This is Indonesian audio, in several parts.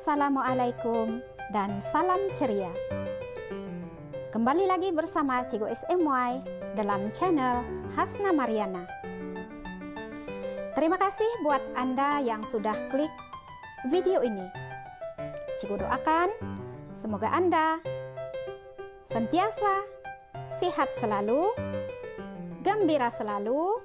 Assalamualaikum dan salam ceria. Kembali lagi bersama Cikgu SMY dalam channel Hasna Mariana. Terima kasih buat Anda yang sudah klik video ini. Cikgu doakan semoga Anda sentiasa sehat selalu, gembira selalu,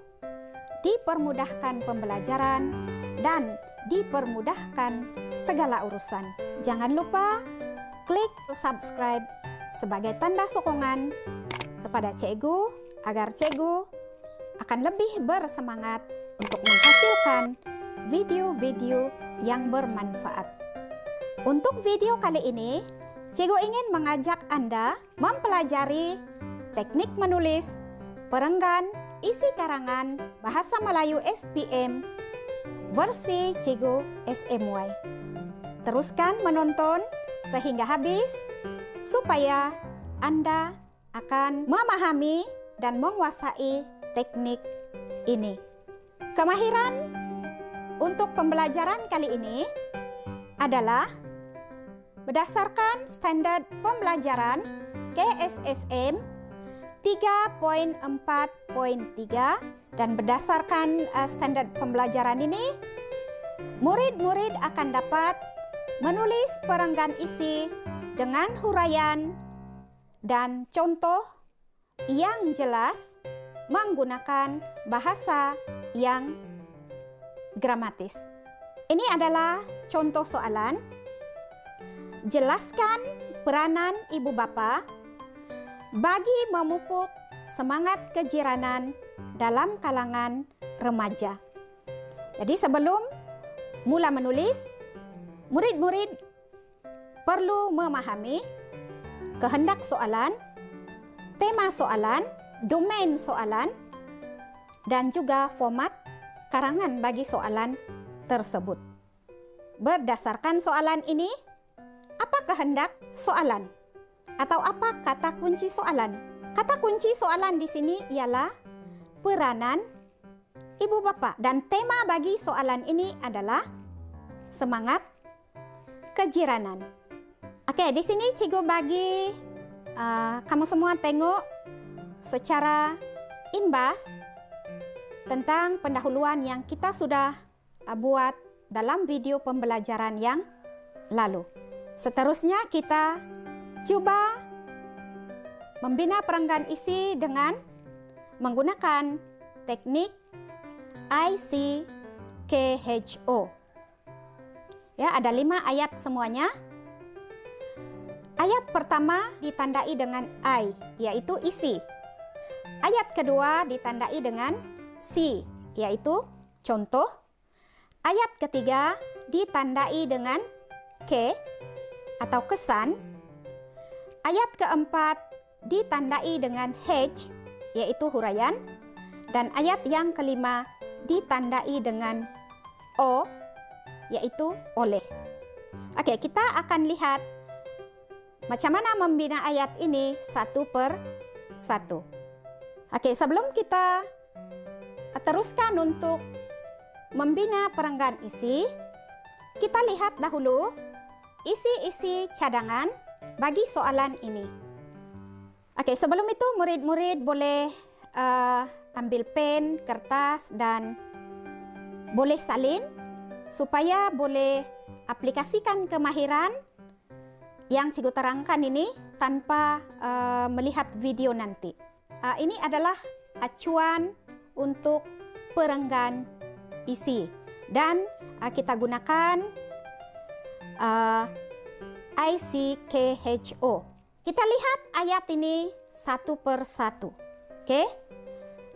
dipermudahkan pembelajaran, dan dipermudahkan segala urusan. Jangan lupa klik subscribe sebagai tanda sokongan kepada Cikgu agar Cikgu akan lebih bersemangat untuk menghasilkan video-video yang bermanfaat. Untuk video kali ini, Cikgu ingin mengajak Anda mempelajari teknik menulis perenggan isi karangan Bahasa Melayu SPM versi Cikgu SMY. Teruskan menonton sehingga habis supaya Anda akan memahami dan menguasai teknik ini. Kemahiran untuk pembelajaran kali ini adalah berdasarkan standar pembelajaran KSSM 3.4.3 dan berdasarkan standar pembelajaran ini, murid-murid akan dapat menulis perenggan isi dengan huraian dan contoh yang jelas menggunakan bahasa yang gramatis. Ini adalah contoh soalan. Jelaskan peranan ibu bapa bagi memupuk semangat kejiranan dalam kalangan remaja. Jadi sebelum mula menulis, murid-murid perlu memahami kehendak soalan, tema soalan, domain soalan, dan juga format karangan bagi soalan tersebut. Berdasarkan soalan ini, apa kehendak soalan? Atau apa kata kunci soalan? Kata kunci soalan di sini ialah peranan ibu bapa, dan tema bagi soalan ini adalah semangat kejiranan. Oke, di sini Cikgu bagi kamu semua tengok secara imbas tentang pendahuluan yang kita sudah buat dalam video pembelajaran yang lalu. Seterusnya kita coba membina perenggan isi dengan menggunakan teknik ICKHO. Ya, ada 5 ayat semuanya. Ayat pertama ditandai dengan I, yaitu isi. Ayat kedua ditandai dengan C, yaitu contoh. Ayat ketiga ditandai dengan K atau kesan. Ayat keempat ditandai dengan H, yaitu huraian. Dan ayat yang kelima ditandai dengan O, yaitu oleh. Oke, kita akan lihat macam mana membina ayat ini satu per satu. Oke, sebelum kita teruskan untuk membina perenggan isi, kita lihat dahulu isi-isi cadangan bagi soalan ini. Oke, sebelum itu murid-murid boleh ambil pen, kertas, dan boleh salin supaya boleh aplikasikan kemahiran yang Cikgu terangkan ini tanpa melihat video nanti. Ini adalah acuan untuk perenggan isi, dan kita gunakan ICKHO. Kita lihat ayat ini satu per satu. Oke?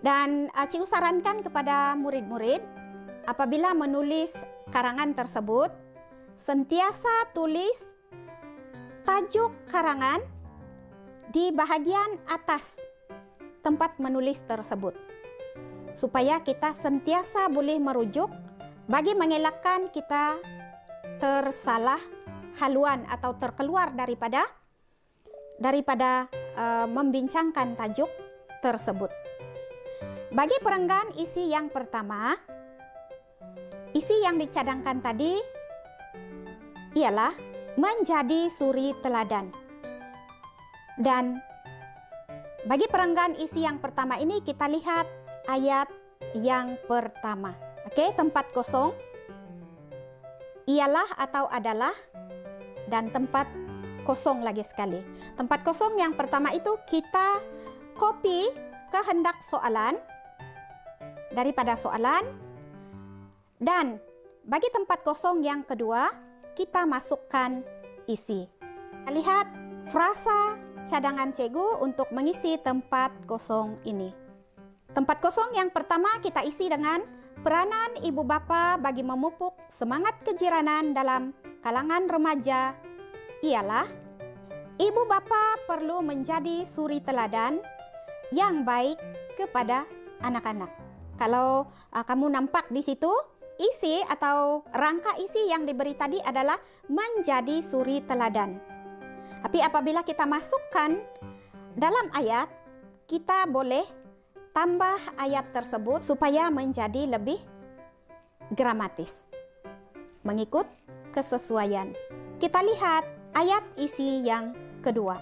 Dan Cikgu sarankan kepada murid-murid apabila menulis karangan tersebut, sentiasa tulis tajuk karangan di bahagian atas tempat menulis tersebut, supaya kita sentiasa boleh merujuk bagi mengelakkan kita tersalah haluan atau terkeluar daripada membincangkan tajuk tersebut. Bagi perenggan isi yang pertama, isi yang dicadangkan tadi ialah menjadi suri teladan. Dan bagi perenggan isi yang pertama ini kita lihat ayat yang pertama. Oke, tempat kosong ialah atau adalah, dan tempat kosong lagi sekali. Tempat kosong yang pertama itu kita copy kehendak soalan daripada soalan, dan bagi tempat kosong yang kedua kita masukkan isi. Kita lihat frasa cadangan cikgu untuk mengisi tempat kosong ini. Tempat kosong yang pertama kita isi dengan peranan ibu bapa bagi memupuk semangat kejiranan dalam kalangan remaja ialah ibu bapa perlu menjadi suri teladan yang baik kepada anak-anak. Kalau kamu nampak di situ, isi atau rangka isi yang diberi tadi adalah menjadi suri teladan. Tapi apabila kita masukkan dalam ayat, kita boleh tambah ayat tersebut supaya menjadi lebih gramatis, mengikut kesesuaian. Kita lihat ayat isi yang kedua.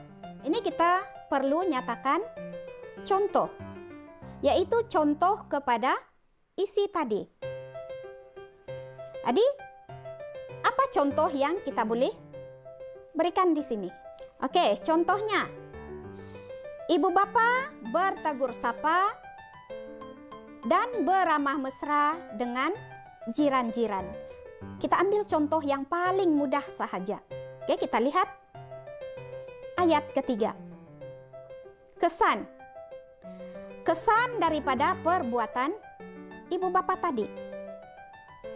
Ini kita perlu nyatakan contoh, yaitu contoh kepada isi tadi. Jadi, apa contoh yang kita boleh berikan di sini? Oke, contohnya, ibu bapa bertegur sapa dan beramah mesra dengan jiran-jiran. Kita ambil contoh yang paling mudah sahaja. Oke, kita lihat ayat ketiga. Kesan. Kesan daripada perbuatan ibu bapa tadi.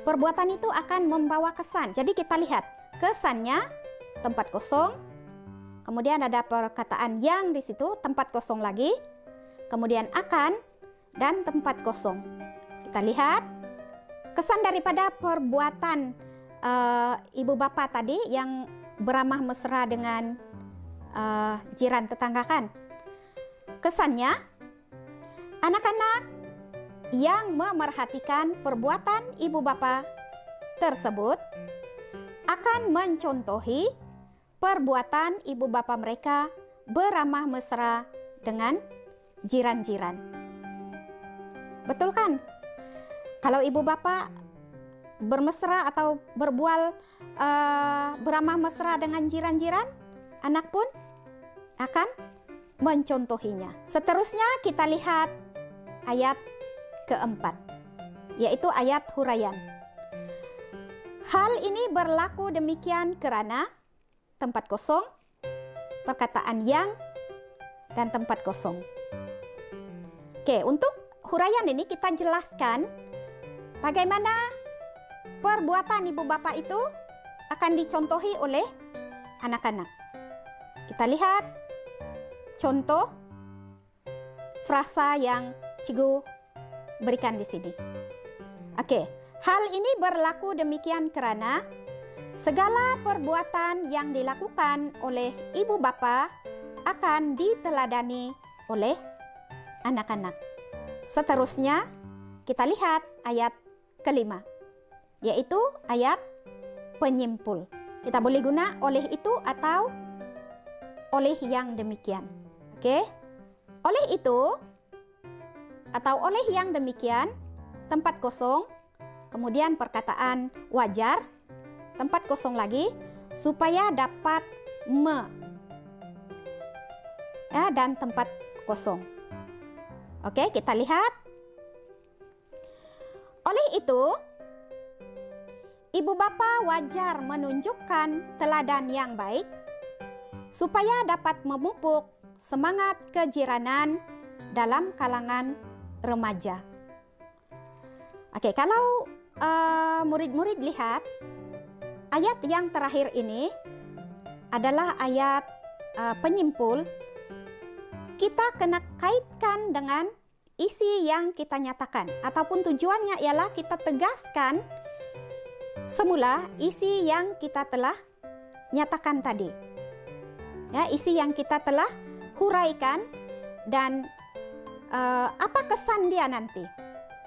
Perbuatan itu akan membawa kesan. Jadi kita lihat kesannya tempat kosong. Kemudian ada perkataan yang di situ, tempat kosong lagi. Kemudian akan dan tempat kosong. Kita lihat kesan daripada perbuatan ibu bapa tadi yang beramah mesra dengan jiran tetangga kan. Kesannya, anak-anak yang memerhatikan perbuatan ibu bapa tersebut akan mencontohi perbuatan ibu bapa mereka beramah mesra dengan jiran-jiran. Betul kan? Kalau ibu bapa bermesra atau berbual beramah mesra dengan jiran-jiran, anak pun akan mencontohinya. Seterusnya kita lihat ayat keempat, yaitu ayat huraian. Hal ini berlaku demikian karena tempat kosong, perkataan yang, dan tempat kosong. Oke, untuk huraian ini kita jelaskan bagaimana perbuatan ibu bapa itu akan dicontohi oleh anak-anak. Kita lihat contoh frasa yang cikgu berikan di sini. Oke, hal ini berlaku demikian karena segala perbuatan yang dilakukan oleh ibu bapa akan diteladani oleh anak-anak. Seterusnya kita lihat ayat kelima, yaitu ayat penyimpul. Kita boleh guna oleh itu atau oleh yang demikian. Oke, oleh itu atau oleh yang demikian, tempat kosong, kemudian perkataan wajar, tempat kosong lagi, supaya dapat dan tempat kosong. Oke, kita lihat. Oleh itu, ibu bapa wajar menunjukkan teladan yang baik supaya dapat memupuk semangat kejiranan dalam kalangan remaja. Oke, kalau murid-murid lihat ayat yang terakhir ini adalah ayat penyimpul. Kita kena kaitkan dengan isi yang kita nyatakan, ataupun tujuannya ialah kita tegaskan semula isi yang kita telah nyatakan tadi. Ya, isi yang kita telah huraikan dan apa kesan dia nanti?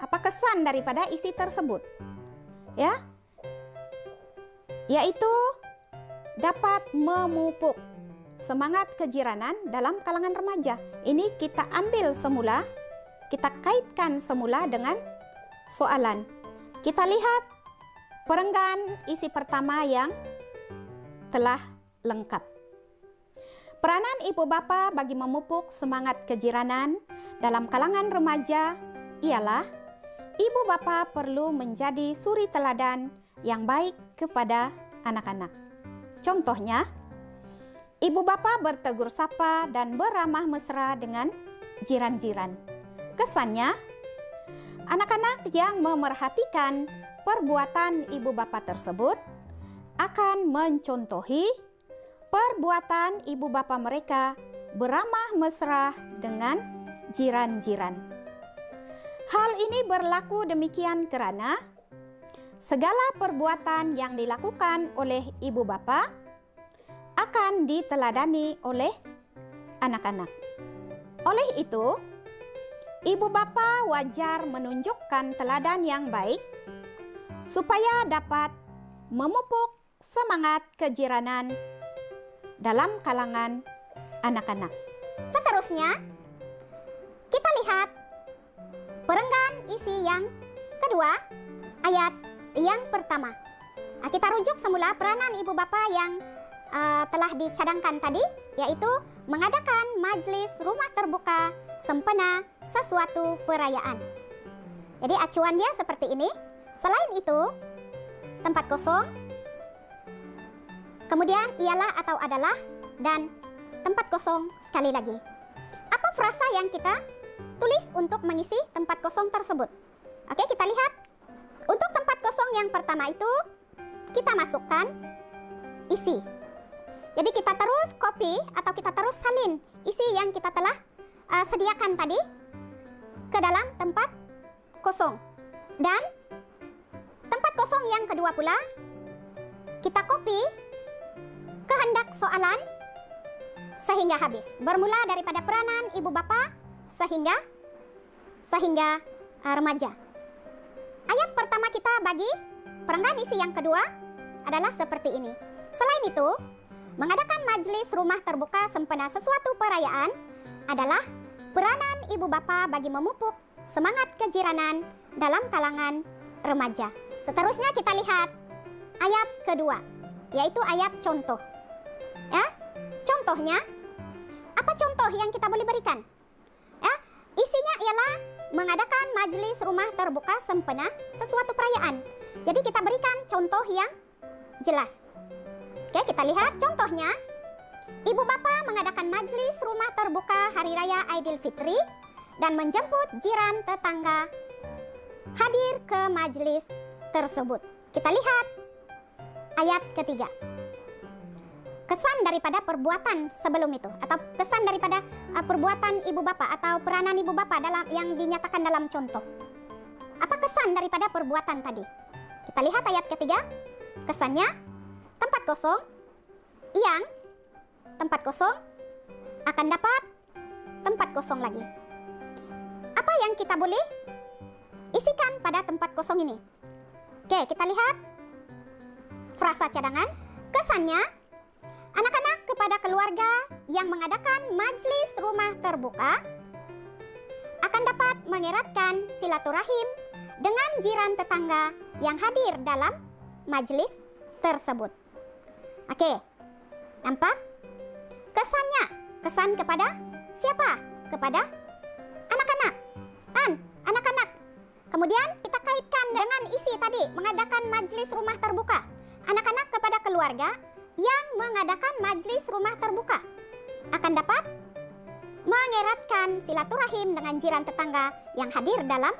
Apa kesan daripada isi tersebut? Ya, yaitu dapat memupuk semangat kejiranan dalam kalangan remaja. Ini kita ambil semula, kita kaitkan semula dengan soalan. Kita lihat perenggan isi pertama yang telah lengkap. Peranan ibu bapa bagi memupuk semangat kejiranan dalam kalangan remaja ialah ibu bapa perlu menjadi suri teladan yang baik kepada anak-anak. Contohnya, ibu bapa bertegur sapa dan beramah mesra dengan jiran-jiran. Kesannya, anak-anak yang memerhatikan perbuatan ibu bapa tersebut akan mencontohi perbuatan ibu bapa mereka beramah mesra dengan jiran-jiran. Hal ini berlaku demikian karena segala perbuatan yang dilakukan oleh ibu bapa akan diteladani oleh anak-anak. Oleh itu, ibu bapa wajar menunjukkan teladan yang baik supaya dapat memupuk semangat kejiranan dalam kalangan anak-anak. Seterusnya, kita lihat perenggan isi yang kedua, ayat yang pertama. Kita rujuk semula peranan ibu bapa yang telah dicadangkan tadi, yaitu mengadakan majelis rumah terbuka sempena sesuatu perayaan. Jadi acuannya seperti ini. Selain itu, tempat kosong, kemudian ialah atau adalah, dan tempat kosong sekali lagi. Apa frasa yang kita tulis untuk mengisi tempat kosong tersebut? Oke, kita lihat. Untuk tempat kosong yang pertama itu, kita masukkan isi. Jadi kita terus copy atau kita terus salin isi yang kita telah sediakan tadi ke dalam tempat kosong. Dan tempat kosong yang kedua pula, kita copy kehendak soalan sehingga habis. Bermula daripada peranan ibu bapa sehingga remaja. Ayat pertama kita bagi perenggan isi yang kedua adalah seperti ini. Selain itu, mengadakan majelis rumah terbuka sempena sesuatu perayaan adalah peranan ibu bapa bagi memupuk semangat kejiranan dalam kalangan remaja. Seterusnya kita lihat ayat kedua, yaitu ayat contoh. Ya, contohnya, apa contoh yang kita boleh berikan? Ya, isinya ialah mengadakan majelis rumah terbuka sempena sesuatu perayaan. Jadi kita berikan contoh yang jelas. Oke, kita lihat contohnya. Ibu bapa mengadakan majelis rumah terbuka Hari Raya Aidilfitri dan menjemput jiran tetangga hadir ke majelis tersebut. Kita lihat ayat ketiga. Kesan daripada perbuatan sebelum itu, atau kesan daripada perbuatan ibu bapa atau peranan ibu bapa dalam yang dinyatakan dalam contoh. Apa kesan daripada perbuatan tadi? Kita lihat ayat ketiga. Kesannya, tempat kosong yang tempat kosong akan dapat tempat kosong lagi. Apa yang kita boleh isikan pada tempat kosong ini? Oke, kita lihat frasa cadangan. Kesannya, anak-anak kepada keluarga yang mengadakan majelis rumah terbuka akan dapat mengeratkan silaturahim dengan jiran tetangga yang hadir dalam majelis tersebut. Oke, nampak? Kesannya, kesan kepada siapa? Kepada anak-anak. Anak-anak. Kemudian kita kaitkan dengan isi tadi, mengadakan majelis rumah terbuka. Anak-anak kepada keluarga yang mengadakan majelis rumah terbuka akan dapat mengeratkan silaturahim dengan jiran tetangga yang hadir dalam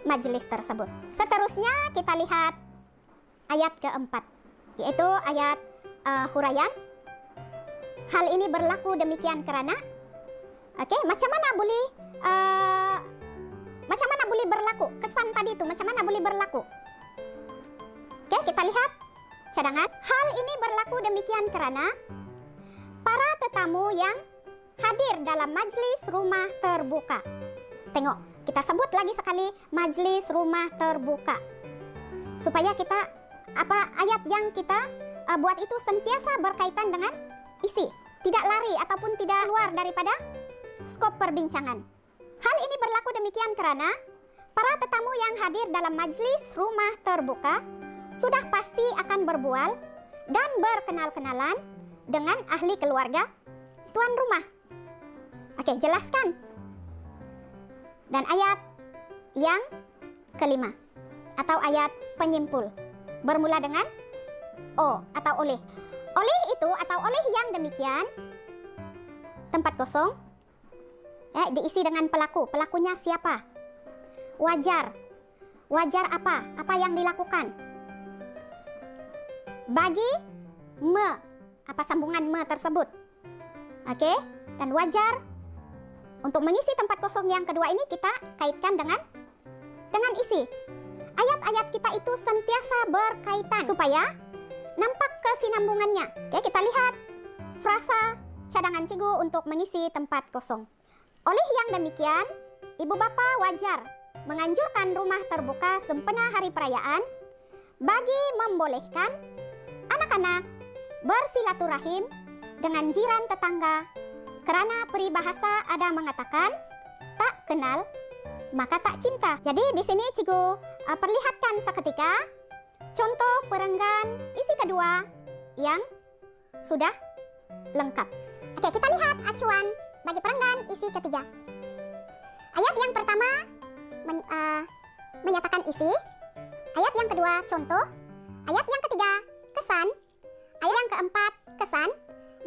majelis tersebut. Seterusnya kita lihat ayat keempat, yaitu ayat huraian. Hal ini berlaku demikian karena, macam mana boleh berlaku? Kesan tadi itu macam mana boleh berlaku? Kita lihat cadangan. Hal ini berlaku demikian karena para tetamu yang hadir dalam majelis rumah terbuka. Tengok, kita sebut lagi sekali majelis rumah terbuka. Supaya kita, ayat yang kita buat itu sentiasa berkaitan dengan isi, tidak lari ataupun tidak keluar daripada skop perbincangan. Hal ini berlaku demikian karena para tetamu yang hadir dalam majelis rumah terbuka sudah pasti akan berbual dan berkenal-kenalan dengan ahli keluarga tuan rumah. Oke, jelaskan. Dan ayat yang kelima atau ayat penyimpul bermula dengan o atau oleh. Oleh itu atau oleh yang demikian, tempat kosong diisi dengan pelaku. Pelakunya siapa? Wajar. Wajar apa? Apa yang dilakukan? Bagi me, apa sambungan me tersebut? Oke, dan wajar untuk mengisi tempat kosong yang kedua ini kita kaitkan dengan isi. Ayat-ayat kita itu sentiasa berkaitan supaya nampak kesinambungannya. Oke, kita lihat frasa cadangan Cikgu untuk mengisi tempat kosong. Oleh yang demikian, ibu bapa wajar menganjurkan rumah terbuka sempena hari perayaan bagi membolehkan anak-anak bersilaturahim dengan jiran tetangga, karena peribahasa ada mengatakan tak kenal maka tak cinta. Jadi di sini Cikgu perlihatkan seketika contoh perenggan isi kedua yang sudah lengkap. Oke, kita lihat acuan bagi perenggan isi ketiga. Ayat yang pertama menyatakan isi, ayat yang kedua contoh, ayat yang ketiga kesan, ayat yang keempat kesan,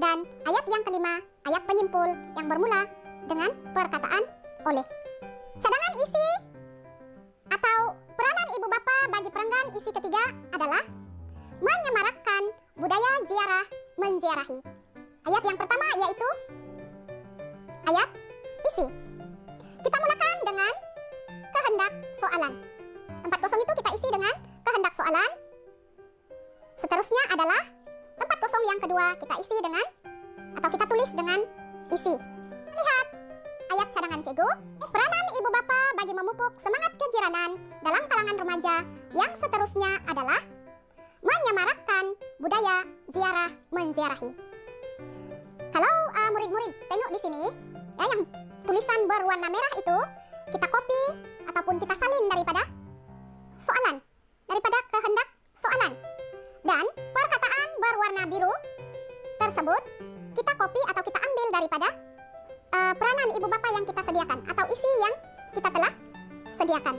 dan ayat yang kelima ayat penyimpul yang bermula dengan perkataan oleh. Cadangan isi atau peranan ibu bapa bagi perenggan isi ketiga adalah menyemarakkan budaya ziarah menziarahi. Ayat yang pertama yaitu ayat isi. Kita mulakan dengan kehendak soalan. Tempat kosong itu kita isi dengan kehendak soalan. Seterusnya adalah tempat kosong yang kedua kita isi dengan atau kita tulis dengan isi. Lihat ayat cadangan Cikgu. Peranan ibu bapa bagi memupuk semangat kejiranan dalam kalangan remaja yang seterusnya adalah menyemarakkan budaya ziarah menziarahi. Kalau murid-murid tengok di sini, ya, yang tulisan berwarna merah itu kita copy ataupun kita salin daripada soalan, daripada kehendak soalan. Dan perkataan berwarna biru tersebut kita copy atau kita ambil daripada peranan ibu bapa yang kita sediakan atau isi yang kita telah sediakan.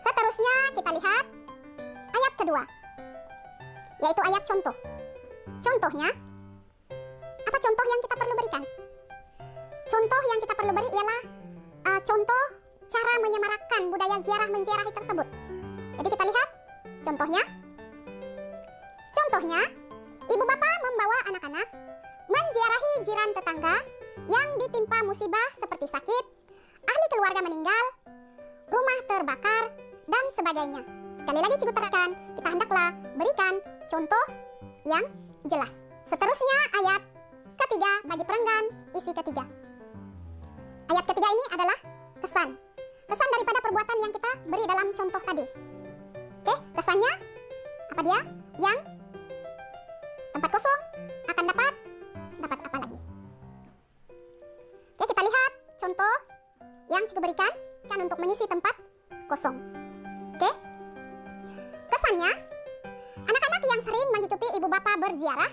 Seterusnya kita lihat ayat kedua, yaitu ayat contoh. Contohnya, apa contoh yang kita perlu berikan? Contoh yang kita perlu beri ialah contoh cara menyemarakkan budaya ziarah menziarahi tersebut. Jadi kita lihat contohnya. Contohnya, ibu bapa membawa anak-anak menziarahi jiran tetangga yang ditimpa musibah seperti sakit, ahli keluarga meninggal, rumah terbakar, dan sebagainya. Sekali lagi Cikgu tekankan, kita hendaklah berikan contoh yang jelas. Seterusnya ayat ketiga bagi perenggan isi ketiga. Ayat ketiga ini adalah kesan. Kesan daripada perbuatan yang kita beri dalam contoh tadi. Oke, kesannya apa dia? Yang tempat kosong akan dapat apa lagi? Oke, kita lihat contoh yang Cikgu berikan kan untuk mengisi tempat kosong. Oke, kesannya anak-anak yang sering mengikuti ibu bapa berziarah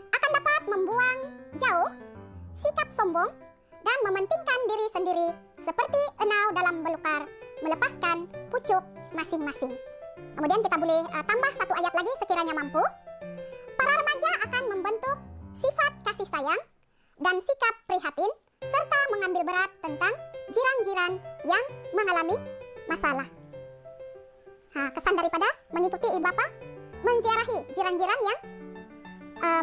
akan dapat membuang jauh sikap sombong dan mementingkan diri sendiri seperti enau dalam belukar melepaskan pucuk masing-masing. Kemudian kita boleh tambah satu ayat lagi sekiranya mampu. Para remaja akan membentuk sifat kasih sayang dan sikap prihatin serta mengambil berat tentang jiran-jiran yang mengalami masalah. Kesan daripada mengikuti ibu bapa menziarahi jiran-jiran yang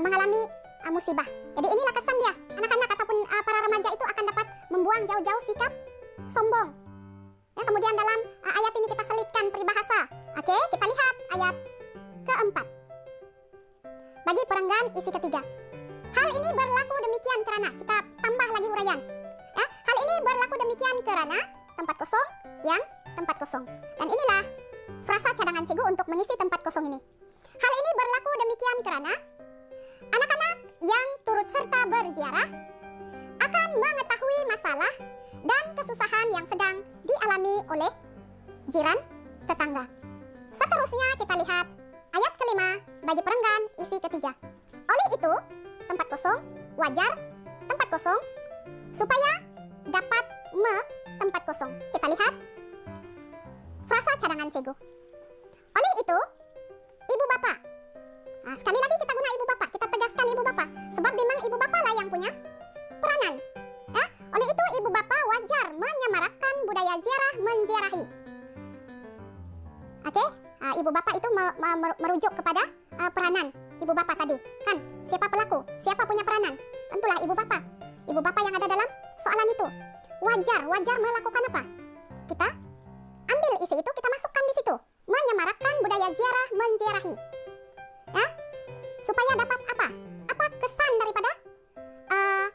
mengalami musibah. Jadi inilah kesan dia. Anak-anak ataupun para remaja itu akan dapat membuang jauh-jauh sikap sombong. Ya, kemudian dalam ayat ini kita selipkan peribahasa. Oke, kita lihat ayat keempat. Bagi perenggan isi ketiga. Hal ini berlaku demikian karena, kita tambah lagi uraian. Ya, hal ini berlaku demikian karena tempat kosong yang tempat kosong. Dan inilah frasa cadangan Cikgu untuk mengisi tempat kosong ini. Hal ini berlaku demikian karena Anak-anak yang turut serta berziarah akan mengetahui masalah dan kesusahan yang sedang dialami oleh jiran tetangga. Seterusnya kita lihat ayat kelima bagi perenggan isi ketiga. Oleh itu, tempat kosong, wajar, tempat kosong, supaya dapat tempat kosong. Kita lihat frasa cadangan Cegu. Oleh itu, ibu bapak. Nah, sekali lagi kita guna ibu bapak, kita tegaskan ibu bapak, sebab memang ibu bapak lah yang punya peranan. Ya, oleh itu ibu bapak wajar menyemarakkan budaya ziarah menziarahi. Oke, ibu bapak itu merujuk kepada peranan ibu bapak tadi. Kan, siapa pelaku? Siapa punya peranan? Tentulah ibu bapak. Ibu bapak yang ada dalam soalan itu. Wajar melakukan apa? Kita ambil isi itu, kita masukkan di situ. Menyemarakkan budaya ziarah menziarahi. Ya, supaya dapat apa? Apa kesan daripada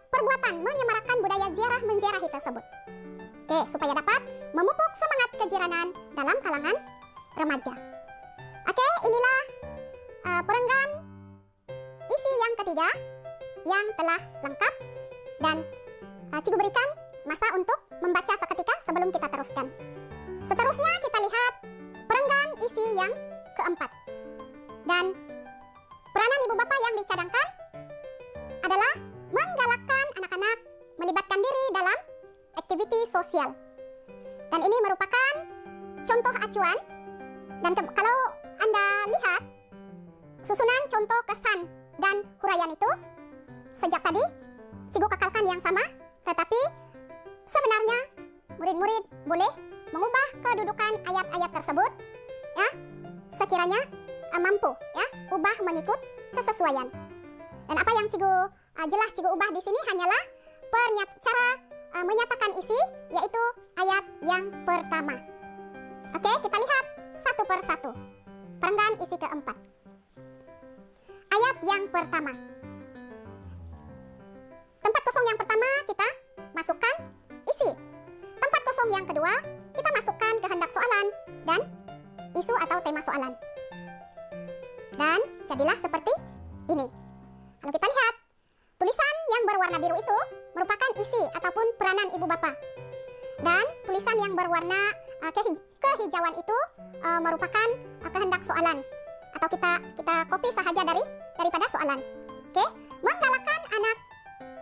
perbuatan menyemarakkan budaya ziarah menziarahi tersebut? Oke, supaya dapat memupuk semangat kejiranan dalam kalangan remaja. Oke, inilah perenggan isi yang ketiga yang telah lengkap dan Cikgu berikan masa untuk membaca seketika sebelum kita teruskan. Seterusnya kita lihat perenggan isi yang keempat. Dan peranan ibu bapak yang dicadangkan adalah menggalakkan anak-anak melibatkan diri dalam aktiviti sosial. Dan ini merupakan contoh acuan. Dan kalau Anda lihat susunan contoh kesan dan huraian itu sejak tadi Cikgu kakalkan yang sama, tetapi sebenarnya murid-murid boleh mengubah kedudukan ayat-ayat tersebut ya, sekiranya mampu ya, ubah mengikut kesesuaian. Dan apa yang Cikgu jelas Cikgu ubah di sini hanyalah cara menyatakan isi, yaitu ayat yang pertama. Oke, kita lihat satu per satu. Perenggan isi keempat. Ayat yang pertama. Tempat kosong yang pertama kita masukkan isi. Tempat kosong yang kedua kita masukkan kehendak soalan dan isu atau tema soalan. Dan jadilah seperti ini. Kalau kita lihat, tulisan yang berwarna biru itu merupakan isi ataupun peranan ibu bapak. Dan tulisan yang berwarna kehijauan itu merupakan kehendak soalan. Atau kita copy sahaja daripada soalan. Oke, menggalakkan anak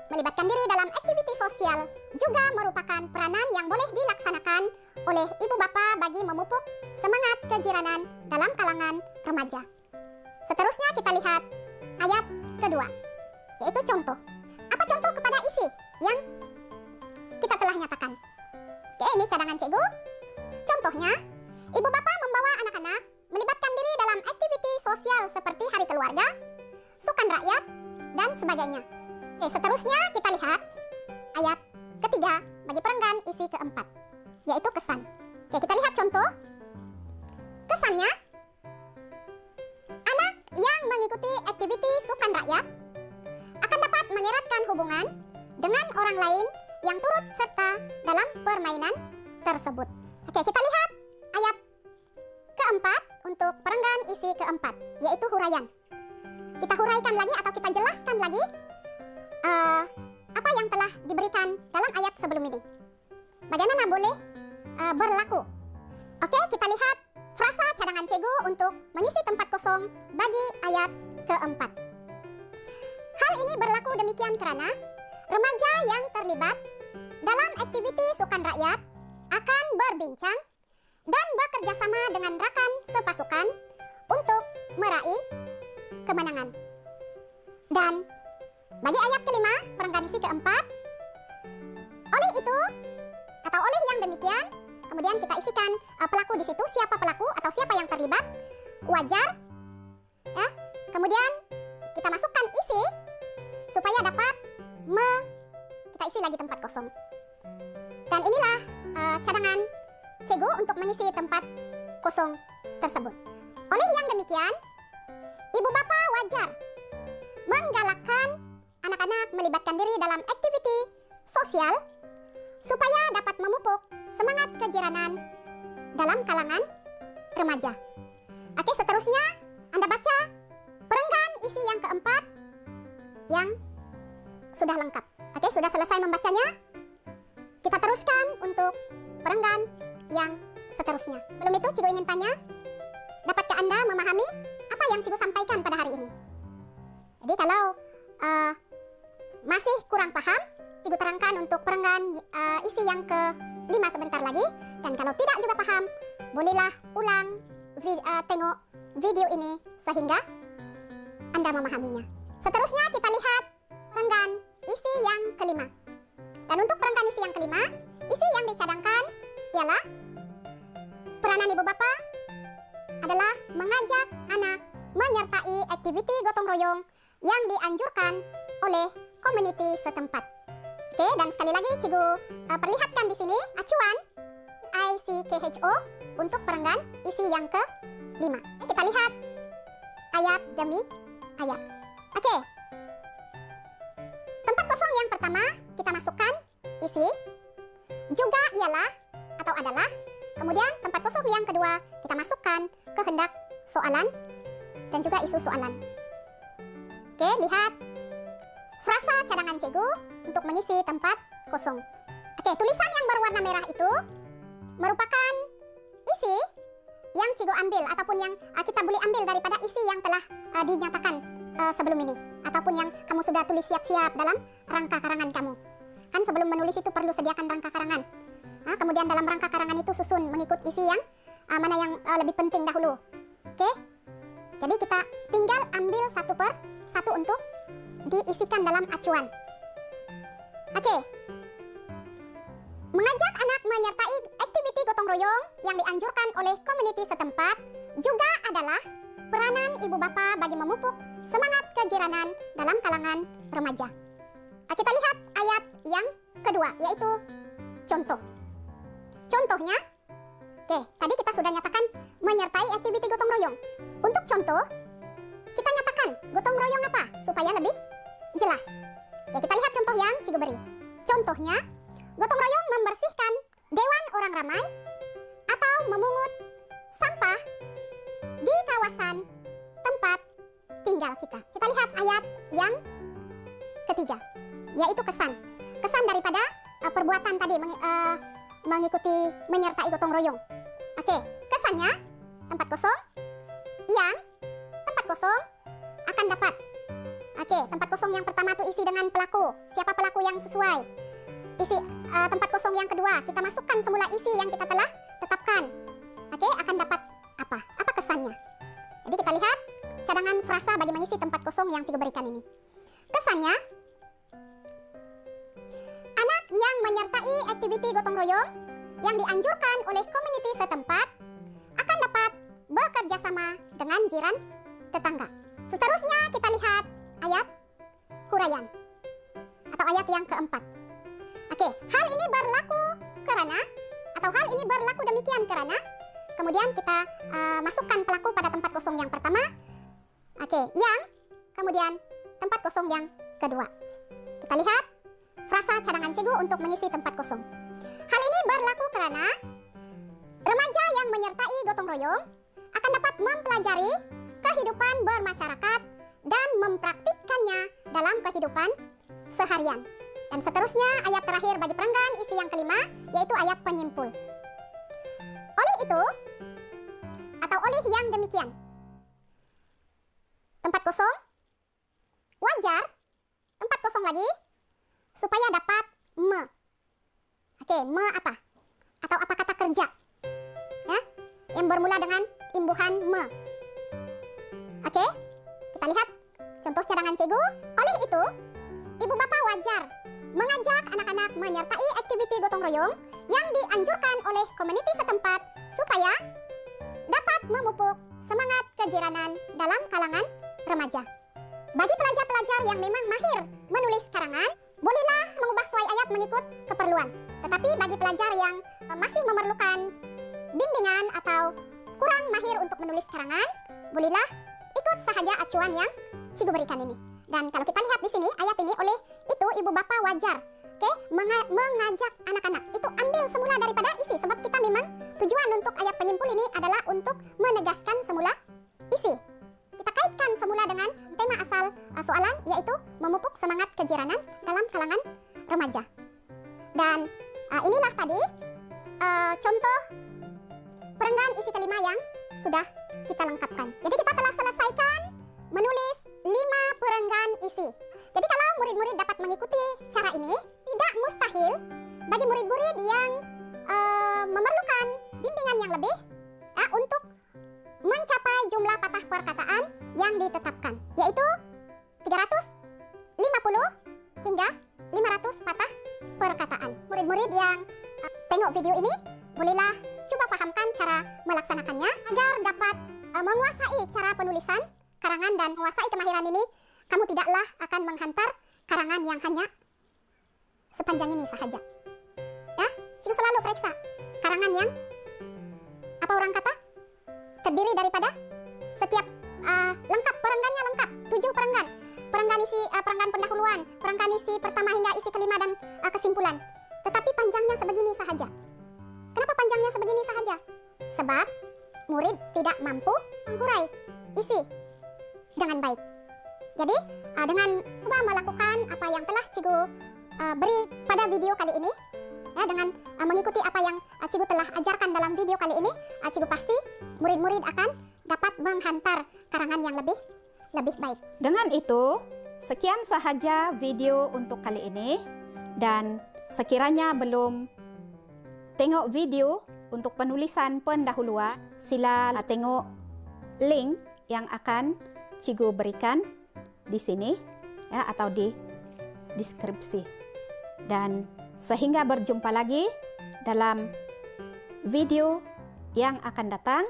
melibatkan diri dalam aktiviti sosial juga merupakan peranan yang boleh dilaksanakan oleh ibu bapak bagi memupuk semangat kejiranan dalam kalangan remaja. Seterusnya kita lihat ayat kedua, yaitu contoh. Apa contoh kepada isi yang kita telah nyatakan? Oke, ini cadangan Cikgu. Contohnya, ibu bapak membawa anak-anak melibatkan diri dalam aktiviti sosial seperti hari keluarga, sukan rakyat, dan sebagainya. Oke, seterusnya kita lihat ayat ketiga bagi perenggan isi keempat, yaitu kesan. Oke, kita lihat contoh. Kesannya, anak yang mengikuti aktiviti sukan rakyat akan dapat mengeratkan hubungan dengan orang lain yang turut serta dalam permainan tersebut. Oke, kita lihat ayat keempat untuk perenggan isi keempat, yaitu huraian. Kita huraikan lagi atau kita jelaskan lagi apa yang telah diberikan dalam ayat sebelum ini. Bagaimana boleh berlaku. Oke, kita lihat frasa cadangan Cikgu untuk mengisi tempat kosong bagi ayat keempat. Hal ini berlaku demikian karena remaja yang terlibat dalam aktiviti sukan rakyat akan berbincang dan bekerja sama dengan rekan sepasukan untuk meraih kemenangan. Dan bagi ayat kelima, perenggan isi keempat, oleh itu atau oleh yang demikian, kemudian kita isikan pelaku di situ, siapa pelaku atau siapa yang terlibat, wajar, ya. Kemudian kita masukkan isi supaya dapat kita isi lagi tempat kosong. Dan inilah cadangan Cikgu untuk mengisi tempat kosong tersebut. Oleh yang demikian, ibu bapak wajar menggalakkan anak-anak melibatkan diri dalam aktiviti sosial supaya dapat memupuk semangat kejiranan dalam kalangan remaja. Oke, seterusnya Anda baca perenggan isi yang keempat yang sudah lengkap. Oke, sudah selesai membacanya. Kita teruskan untuk perenggan yang seterusnya. Belum itu, Cigo ingin tanya, dapatkah Anda memahami apa yang Cigo sampaikan pada hari ini? Jadi kalau masih kurang paham, Cigo terangkan untuk perenggan isi yang ke-5 sebentar lagi. Dan kalau tidak juga paham, bolehlah ulang tengok video ini sehingga Anda memahaminya. Seterusnya kita lihat perenggan isi yang ke-5. Dan untuk perenggan isi yang ke-5, isi yang dicadangkan ialah peranan ibu bapa adalah mengajak anak menyertai aktiviti gotong royong yang dianjurkan oleh komuniti setempat. Oke, dan sekali lagi Cigo perlihatkan di sini acuan ICKHO untuk perenggan isi yang ke-5. Kita lihat ayat demi ayat. Oke. Tempat kosong yang pertama kita masukkan isi juga ialah atau adalah. Kemudian tempat kosong yang kedua kita masukkan kehendak soalan dan juga isu soalan. Oke, lihat frasa cadangan Cigo untuk mengisi tempat kosong. Oke, tulisan yang berwarna merah itu merupakan isi yang Cigo ambil ataupun yang kita boleh ambil daripada isi yang telah dinyatakan sebelum ini, ataupun yang kamu sudah tulis siap-siap dalam rangka karangan kamu. Kan sebelum menulis itu perlu sediakan rangka karangan. Kemudian dalam rangka karangan itu susun mengikut isi yang mana yang lebih penting dahulu. Oke? Jadi kita tinggal ambil satu per satu untuk diisikan dalam acuan. Oke. Mengajak anak menyertai aktiviti gotong royong yang dianjurkan oleh komuniti setempat juga adalah peranan ibu bapa bagi memupuk semangat kejiranan dalam kalangan remaja. Kita lihat ayat yang kedua, yaitu contoh. Contohnya, oke, tadi kita sudah nyatakan menyertai aktiviti gotong royong. Untuk contoh, kita nyatakan gotong royong apa supaya lebih jelas. Oke, kita lihat contoh yang Cigo beri. Contohnya, gotong royong membersihkan dewan orang ramai atau memungut sampah di kawasan tempat tinggal kita. Kita lihat ayat yang ketiga, yaitu kesan. Kesan daripada perbuatan tadi mengikuti menyertai gotong royong. Oke, kesannya tempat kosong yang tempat kosong akan dapat. Oke, tempat kosong yang pertama itu isi dengan pelaku. Siapa pelaku yang sesuai? Isi tempat kosong yang kedua, kita masukkan semula isi yang kita telah tetapkan. Oke, akan dapat apa? Apa kesannya? Jadi kita lihat cadangan frasa bagi mengisi tempat kosong yang Cigo berikan ini. Kesannya, anak yang menyertai aktiviti gotong royong yang dianjurkan oleh komuniti setempat akan dapat bekerja sama dengan jiran tetangga. Seterusnya kita lihat ayat huraian atau ayat yang keempat. Oke, hal ini berlaku karena atau hal ini berlaku demikian karena, kemudian kita masukkan pelaku pada tempat kosong yang pertama. Oke, yang kemudian tempat kosong yang kedua. Kita lihat frasa cadangan Cigo untuk mengisi tempat kosong. Hal ini berlaku karena remaja yang menyertai gotong royong akan dapat mempelajari kehidupan bermasyarakat dan mempraktikkannya dalam kehidupan seharian. Dan seterusnya ayat terakhir bagi perenggan isi yang kelima, yaitu ayat penyimpul. Oleh itu, atau oleh yang demikian, tempat kosong, wajar, tempat kosong lagi, supaya dapat me. Oke, me apa? Atau apa kata kerja? Ya, yang bermula dengan imbuhan me. Oke, kita lihat contoh cadangan Cigo. Oleh itu, ibu bapa wajar mengajak anak-anak menyertai aktiviti gotong royong yang dianjurkan oleh komuniti setempat supaya dapat memupuk semangat kejiranan dalam kalangan remaja. Bagi pelajar-pelajar yang memang mahir menulis karangan, bolehlah mengubah suai ayat mengikut keperluan. Tetapi bagi pelajar yang masih memerlukan bimbingan atau kurang mahir untuk menulis karangan, bolehlah ikut sahaja acuan yang Cigo berikan ini. Dan kalau kita lihat di sini ayat ini, oleh itu ibu bapa wajar, mengajak anak-anak itu ambil semula daripada isi, sebab kita memang tujuan untuk ayat penyimpul ini adalah untuk menegaskan semula isi. Kita kaitkan semula dengan tema asal soalan, yaitu memupuk inilah tadi contoh perenggan isi kelima yang sudah kita lengkapkan. Jadi kita telah selesaikan menulis 5 perenggan isi. Jadi kalau murid-murid dapat mengikuti cara ini, tidak mustahil bagi murid-murid yang memerlukan bimbingan yang lebih untuk mencapai jumlah patah perkataan yang ditetapkan, yaitu 350 hingga 500 patah perkataan. Murid-murid yang tengok video ini, bolehlah coba pahamkan cara melaksanakannya agar dapat menguasai cara penulisan karangan dan menguasai kemahiran ini. Kamu tidaklah akan menghantar karangan yang hanya sepanjang ini sahaja. Ya, cikgu selalu periksa karangan yang apa orang kata terdiri daripada setiap lengkap, perenggannya lengkap, 7 perenggan. Perenggan isi perenggan pendahuluan, perenggan isi pertama hingga isi kelima dan kesimpulan. Tetapi panjangnya sebegini sahaja. Kenapa panjangnya sebegini sahaja? Sebab murid tidak mampu menghurai isi dengan baik. Jadi dengan coba melakukan apa yang telah cikgu beri pada video kali ini, ya, dengan mengikuti apa yang cikgu telah ajarkan dalam video kali ini, cikgu pasti murid-murid akan dapat menghantar karangan yang lebih baik. Dengan itu, sekian sahaja video untuk kali ini. Dan sekiranya belum tengok video untuk penulisan pendahuluan, sila tengok link yang akan cikgu berikan di sini, ya, atau di deskripsi. Dan sehingga berjumpa lagi dalam video yang akan datang.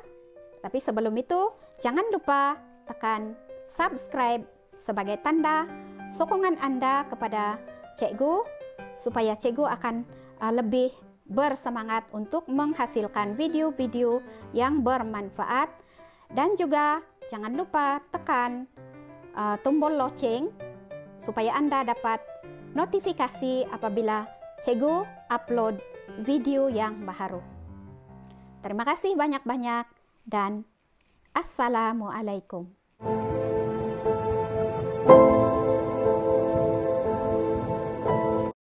Tapi sebelum itu, jangan lupa tekan subscribe sebagai tanda sokongan Anda kepada cikgu, supaya cikgu akan lebih bersemangat untuk menghasilkan video-video yang bermanfaat. Dan juga jangan lupa tekan tombol lonceng supaya Anda dapat notifikasi apabila cikgu upload video yang baru. Terima kasih banyak-banyak dan assalamualaikum.